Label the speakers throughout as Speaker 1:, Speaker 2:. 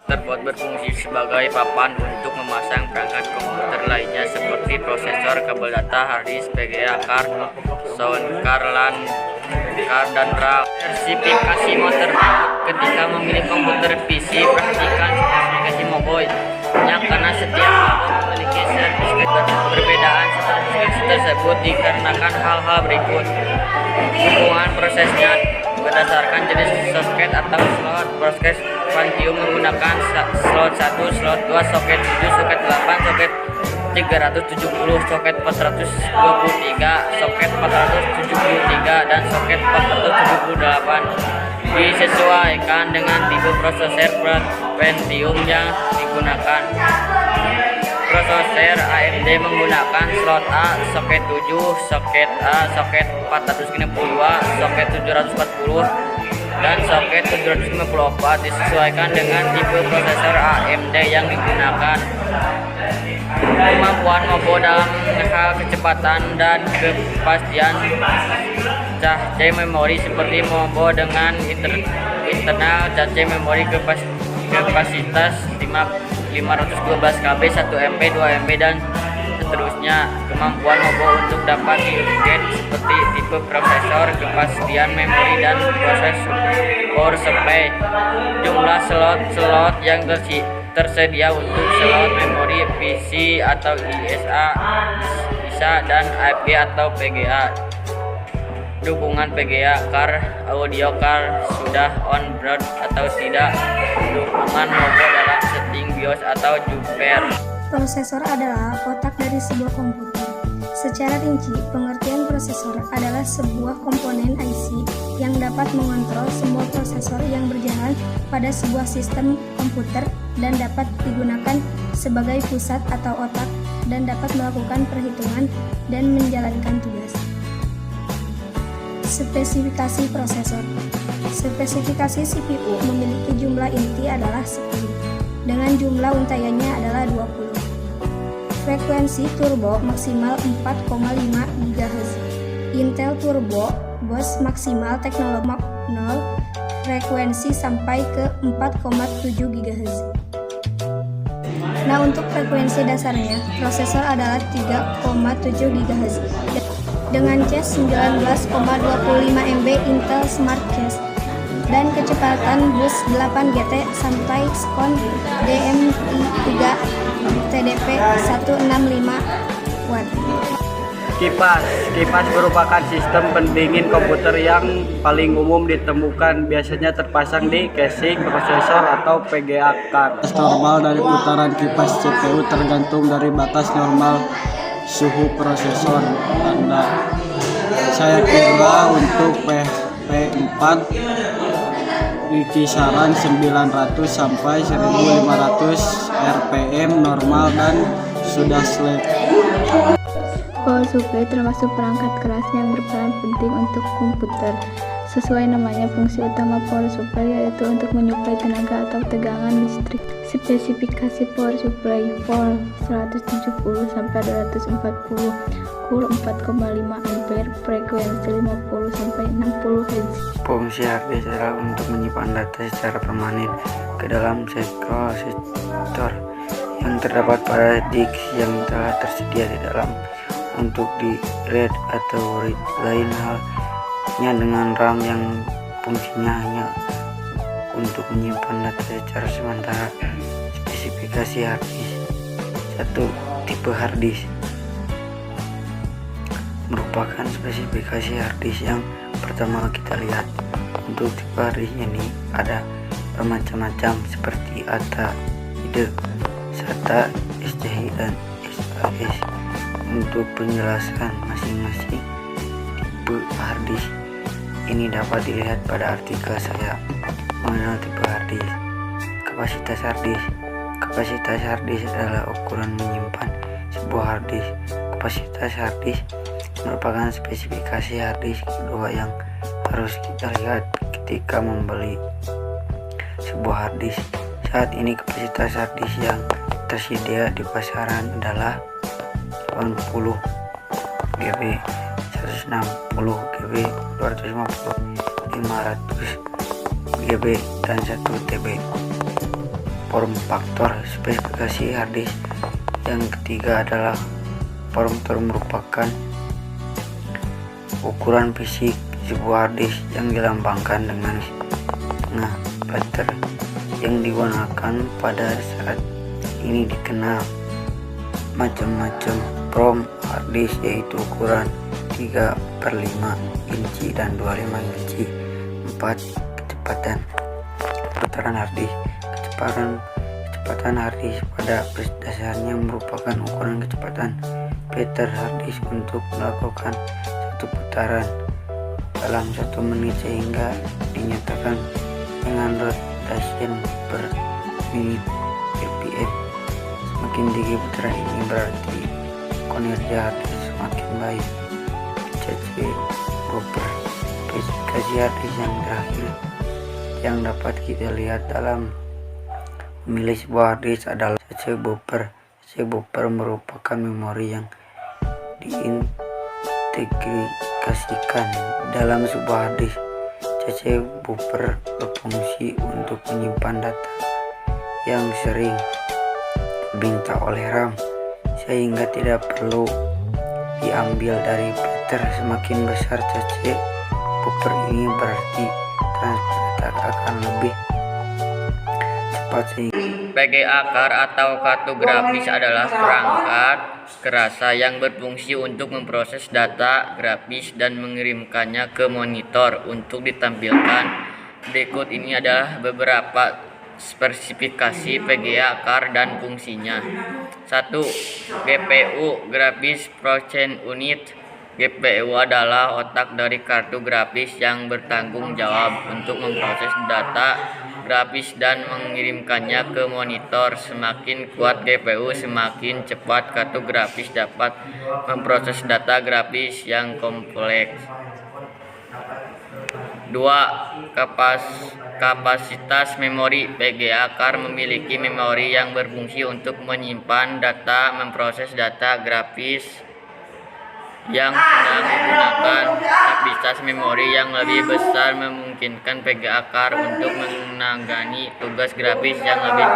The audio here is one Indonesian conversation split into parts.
Speaker 1: motherboard berfungsi sebagai papan untuk memasang perangkat komputer lainnya seperti prosesor, kabel data, hard disk, VGA card, sound card, LAN card, dan RAM. Spesifikasi motherboard ketika memilih komputer PC, perhatikan spesifikasi motherboardnya karena setiap motherboard memiliki sertifikat perbedaan. Spesifikasi tersebut dikarenakan hal-hal berikut: hubungan prosesnya berdasarkan jenis soket atau slot. Proses Quantium menggunakan slot 1, slot 2, soket 7, soket 8, soket 370, soket 423, soket 473, dan soket 478. Disesuaikan dengan tipe prosesor Pentium yang digunakan. Prosesor AMD menggunakan slot A, soket 7, soket A, soket 462, soket 740, dan soket 754. Disesuaikan dengan tipe prosesor AMD yang digunakan. Kemampuan Mobo dalam hal kecepatan dan kepastian cache memori seperti Mobo dengan internal cache memori kapasitas 512 KB, 1 MB, 2 MB, dan seterusnya. Kemampuan Mobo untuk dapat diupgrade seperti tipe prosesor, kepastian memori, dan proses power supply. Jumlah slot yang tersedia untuk slot memori PC atau ISA dan IP atau PGA. Dukungan PGA card, audio card sudah on board atau tidak. Dukungan Mobo dalam setting BIOS atau Jumper.
Speaker 2: Prosesor adalah otak dari sebuah komputer. Secara rinci, pengertian prosesor adalah sebuah komponen IC yang dapat mengontrol semua prosesor yang berjalan pada sebuah sistem komputer dan dapat digunakan sebagai pusat atau otak dan dapat melakukan perhitungan dan menjalankan tugas. Spesifikasi prosesor. Spesifikasi CPU memiliki jumlah inti adalah 10, dengan jumlah untaiannya adalah 20. Frekuensi turbo maksimal 4,5 GHz. Intel Turbo Bus maksimal teknologi 0, frekuensi sampai ke 4,7 GHz. Nah, untuk frekuensi dasarnya, prosesor adalah 3,7 GHz dengan cache 19,25 MB Intel Smart Cache dan kecepatan bus 8 GT sampai Scon DMI3 TDP 165 Watt.
Speaker 3: Kipas merupakan sistem pendingin komputer yang paling umum ditemukan, biasanya terpasang di casing prosesor atau PGA card. Batas normal dari putaran kipas CPU tergantung dari batas normal suhu prosesor Anda. Saya kira untuk P4 di kisaran 900 sampai 1500 RPM normal dan sudah selesai.
Speaker 4: Power supply termasuk perangkat keras yang berperan penting untuk komputer. Sesuai namanya, fungsi utama power supply yaitu untuk menyuplai tenaga atau tegangan listrik. Spesifikasi power supply: volt 170 sampai 240, cool 4,5 ampere, frekuensi 50 sampai 60 Hz.
Speaker 5: Fungsi hard disk adalah untuk menyimpan data secara permanen ke dalam sektor yang terdapat pada disk yang telah tersedia di dalam. Untuk di RAID atau read lain halnya dengan RAM yang fungsinya hanya untuk menyimpan data secara sementara. Spesifikasi hard disk. 1. Tipe hard disk merupakan spesifikasi hard disk yang pertama kita lihat. Untuk tipe hard disk ini ada bermacam-macam seperti ATA, IDE, SATA, SCI, dan SAS. Untuk penjelasan masing-masing tipe hard disk ini dapat dilihat pada artikel saya mengenal tipe hard disk. Kapasitas hard disk. Kapasitas hard disk adalah ukuran menyimpan sebuah hard disk. Kapasitas hard disk merupakan spesifikasi hard disk kedua yang harus kita lihat ketika membeli sebuah hard disk. Saat ini kapasitas hard disk yang tersedia di pasaran adalah 80 GB, 160 GB, 250, 500 GB, dan 1 TB. form faktor. Spesifikasi hard disk yang ketiga adalah form faktor, merupakan ukuran fisik sebuah hard disk yang dilambangkan dengan setengah meter yang digunakan pada saat ini. Dikenal macam-macam form hard disk, yaitu ukuran 3/5 inci dan 25 inci. 4. Kecepatan putaran hard disk. Kecepatan hard disk pada dasarnya merupakan ukuran kecepatan peter hard disk untuk melakukan satu putaran dalam 1 menit, sehingga dinyatakan dengan rotation per menit RPM. Semakin tinggi putaran ini berarti kinerja hard disk semakin baik. CC buffer. Spesifikasi hard disk yang terakhir yang dapat kita lihat dalam memilih sebuah hard disk adalah CC buffer. CC buffer merupakan memori yang diintegrasikan dalam sebuah hard disk. CC buffer berfungsi untuk menyimpan data yang sering diminta oleh RAM, sehingga tidak perlu diambil dari printer. Semakin besar CC buffer ini berarti transfer data akan lebih cepat.
Speaker 1: PGA card atau kartu grafis adalah perangkat kerasa yang berfungsi untuk memproses data grafis dan mengirimkannya ke monitor untuk ditampilkan. Berikut ini adalah beberapa spesifikasi PGA card dan fungsinya. 1. GPU Graphics Processing Unit. GPU adalah otak dari kartu grafis yang bertanggung jawab untuk memproses data grafis dan mengirimkannya ke monitor. Semakin kuat GPU, semakin cepat kartu grafis dapat memproses data grafis yang kompleks. 2. Kapasitas memori. PGA card memiliki memori yang berfungsi untuk menyimpan data, memproses data grafis yang sedang digunakan. Kapasitas memori yang lebih besar memungkinkan PGA card untuk menangani tugas grafis yang lebih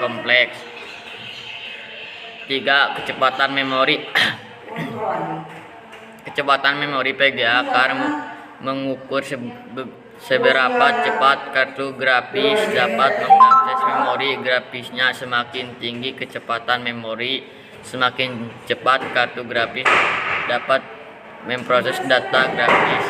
Speaker 1: kompleks. 3. Kecepatan memori. Kecepatan memori PGA card mengukur seberapa cepat kartu grafis dapat mengakses memori grafisnya. Semakin tinggi kecepatan memori, semakin cepat kartu grafis dapat memproses data grafis.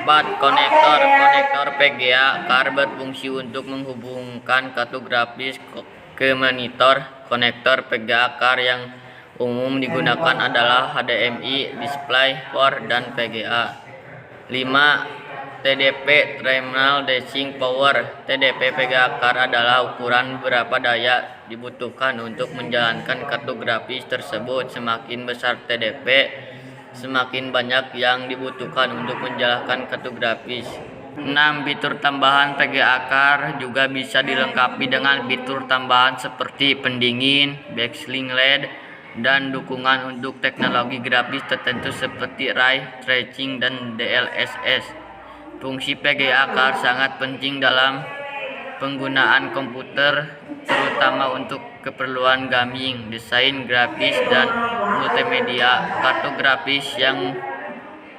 Speaker 1: 4. Konektor PGA card berfungsi untuk menghubungkan kartu grafis ke monitor. Konektor PGA card yang umum digunakan adalah HDMI, DisplayPort, dan VGA. 5. TDP Terminal Decing Power. TDP PGA card adalah ukuran berapa daya dibutuhkan untuk menjalankan kartu grafis tersebut. Semakin besar TDP, semakin banyak yang dibutuhkan untuk menjalankan kartu grafis. 6. Fitur tambahan PGA card juga bisa dilengkapi dengan fitur tambahan seperti pendingin, backlight LED, dan dukungan untuk teknologi grafis tertentu seperti ray tracing dan DLSS. Fungsi PGA card sangat penting dalam penggunaan komputer, terutama untuk keperluan gaming, desain grafis, dan multimedia. Kartu grafis yang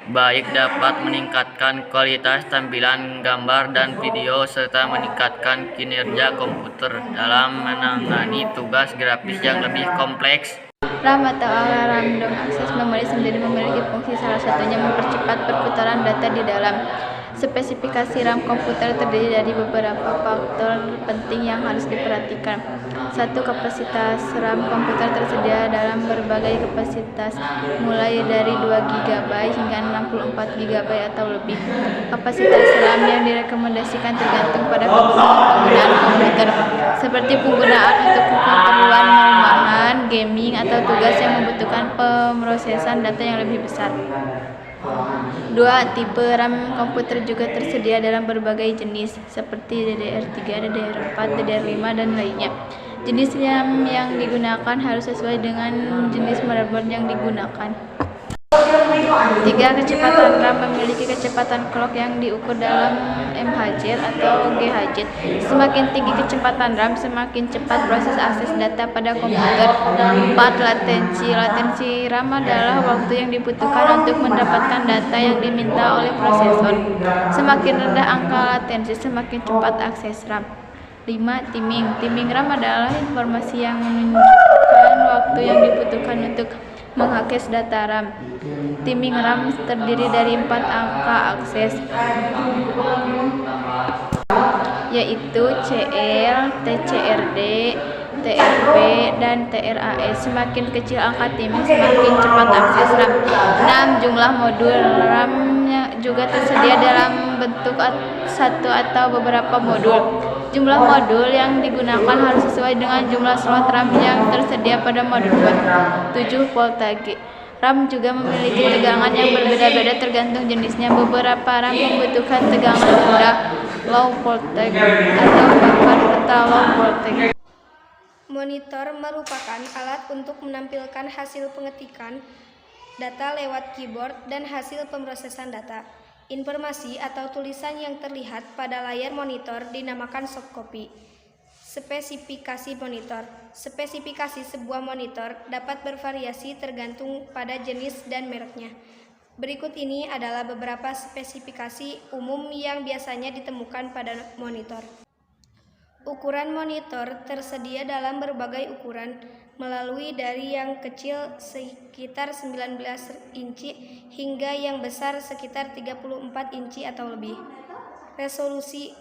Speaker 1: baik dapat meningkatkan kualitas tampilan gambar dan video serta meningkatkan kinerja komputer dalam menangani tugas grafis yang lebih kompleks.
Speaker 4: RAM atau random access memory sendiri memiliki fungsi, salah satunya mempercepat perputaran data di dalam. Spesifikasi RAM komputer terdiri dari beberapa faktor penting yang harus diperhatikan. 1. Kapasitas RAM komputer tersedia dalam berbagai kapasitas, mulai dari 2 GB hingga 64 GB atau lebih. Kapasitas RAM yang direkomendasikan tergantung pada penggunaan komputer, seperti penggunaan untuk keperluan rumahan, gaming, atau tugas yang membutuhkan pemrosesan data yang lebih besar. 2. Tipe RAM komputer juga tersedia dalam berbagai jenis, seperti DDR3, DDR4, DDR5, dan lainnya. Jenis RAM yang digunakan harus sesuai dengan jenis motherboard yang digunakan. 3. Kecepatan RAM memiliki kecepatan clock yang diukur dalam MHz atau GHz. Semakin tinggi kecepatan RAM, semakin cepat proses akses data pada komputer. 4. Latensi RAM adalah waktu yang dibutuhkan untuk mendapatkan data yang diminta oleh prosesor. Semakin rendah angka latensi, semakin cepat akses RAM. 5. Timing RAM adalah informasi yang menunjukkan waktu yang dibutuhkan untuk mengakses data RAM. Timing RAM terdiri dari 4 angka akses, yaitu CL, TCRD, TRB, dan TRAS. Semakin kecil angka timing, semakin cepat akses RAM. 6. Jumlah modul RAM juga tersedia dalam bentuk satu atau beberapa modul. Jumlah modul yang digunakan harus sesuai dengan jumlah slot RAM yang tersedia pada modul 7. Voltage RAM juga memiliki tegangan yang berbeda-beda tergantung jenisnya. Beberapa RAM membutuhkan tegangan rendah low voltage atau bahkan ultra low voltage.
Speaker 2: Monitor merupakan alat untuk menampilkan hasil pengetikan data lewat keyboard dan hasil pemrosesan data. Informasi atau tulisan yang terlihat pada layar monitor dinamakan softcopy. Spesifikasi monitor. Spesifikasi sebuah monitor dapat bervariasi tergantung pada jenis dan mereknya. Berikut ini adalah beberapa spesifikasi umum yang biasanya ditemukan pada monitor. Ukuran monitor tersedia dalam berbagai ukuran, melalui dari yang kecil sekitar 19 inci hingga yang besar sekitar 34 inci atau lebih. Resolusi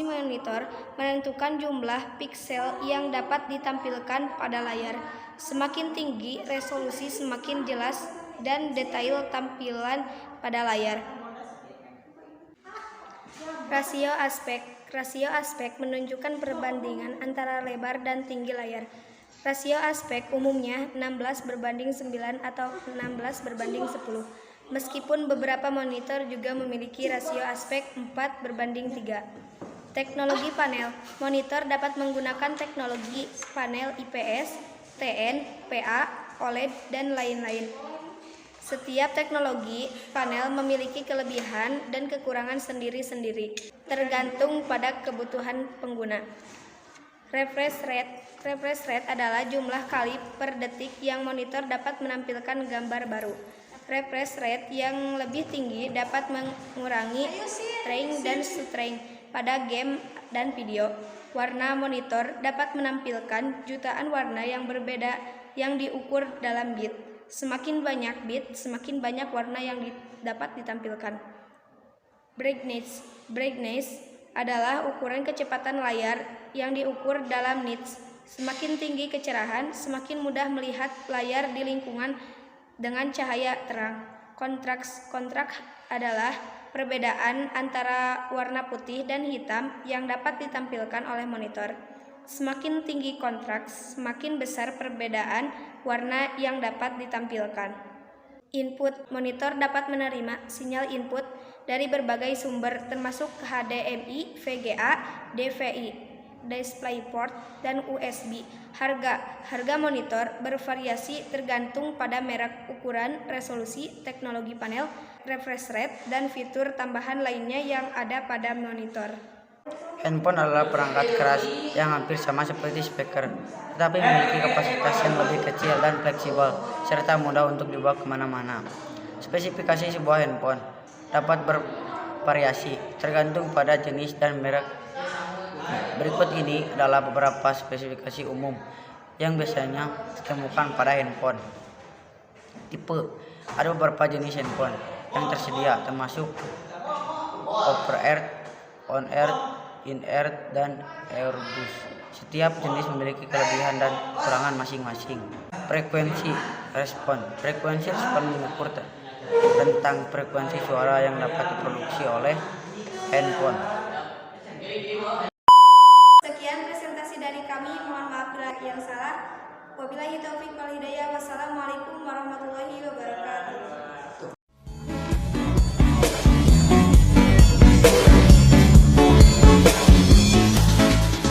Speaker 2: monitor menentukan jumlah piksel yang dapat ditampilkan pada layar. Semakin tinggi resolusi, semakin jelas dan detail tampilan pada layar. Rasio aspek menunjukkan perbandingan antara lebar dan tinggi layar. Rasio aspek umumnya 16:9 atau 16:10. Meskipun beberapa monitor juga memiliki rasio aspek 4:3. Teknologi panel. Monitor dapat menggunakan teknologi panel IPS, TN, PA, OLED, dan lain-lain. Setiap teknologi panel memiliki kelebihan dan kekurangan sendiri-sendiri, tergantung pada kebutuhan pengguna. Refresh rate adalah jumlah kali per detik yang monitor dapat menampilkan gambar baru. Refresh rate yang lebih tinggi dapat mengurangi strain dan strain pada game dan video. Warna monitor dapat menampilkan jutaan warna yang berbeda yang diukur dalam bit. Semakin banyak bit, semakin banyak warna yang dapat ditampilkan. Brightness adalah ukuran kecepatan layar yang diukur dalam nits. Semakin tinggi kecerahan, semakin mudah melihat layar di lingkungan dengan cahaya terang. Kontras adalah perbedaan antara warna putih dan hitam yang dapat ditampilkan oleh monitor. Semakin tinggi kontras, semakin besar perbedaan warna yang dapat ditampilkan. Input. Monitor dapat menerima sinyal input dari berbagai sumber termasuk HDMI, VGA, DVI, DisplayPort, dan USB. Harga monitor bervariasi tergantung pada merek, ukuran, resolusi, teknologi panel, refresh rate, dan fitur tambahan lainnya yang ada pada monitor.
Speaker 5: Handphone adalah perangkat keras yang hampir sama seperti speaker, tetapi memiliki kapasitas yang lebih kecil dan fleksibel, serta mudah untuk dibawa kemana-mana. Spesifikasi sebuah handphone dapat bervariasi tergantung pada jenis dan merek. Berikut ini adalah beberapa spesifikasi umum yang biasanya ditemukan pada handphone. Tipe. Ada beberapa jenis handphone yang tersedia, termasuk over-ear, on-ear, in-ear, dan earbus. Setiap jenis memiliki kelebihan dan kekurangan masing-masing. Frekuensi respon. Frekuensi respon mengukur tentang frekuensi suara yang dapat diproduksi oleh handphone.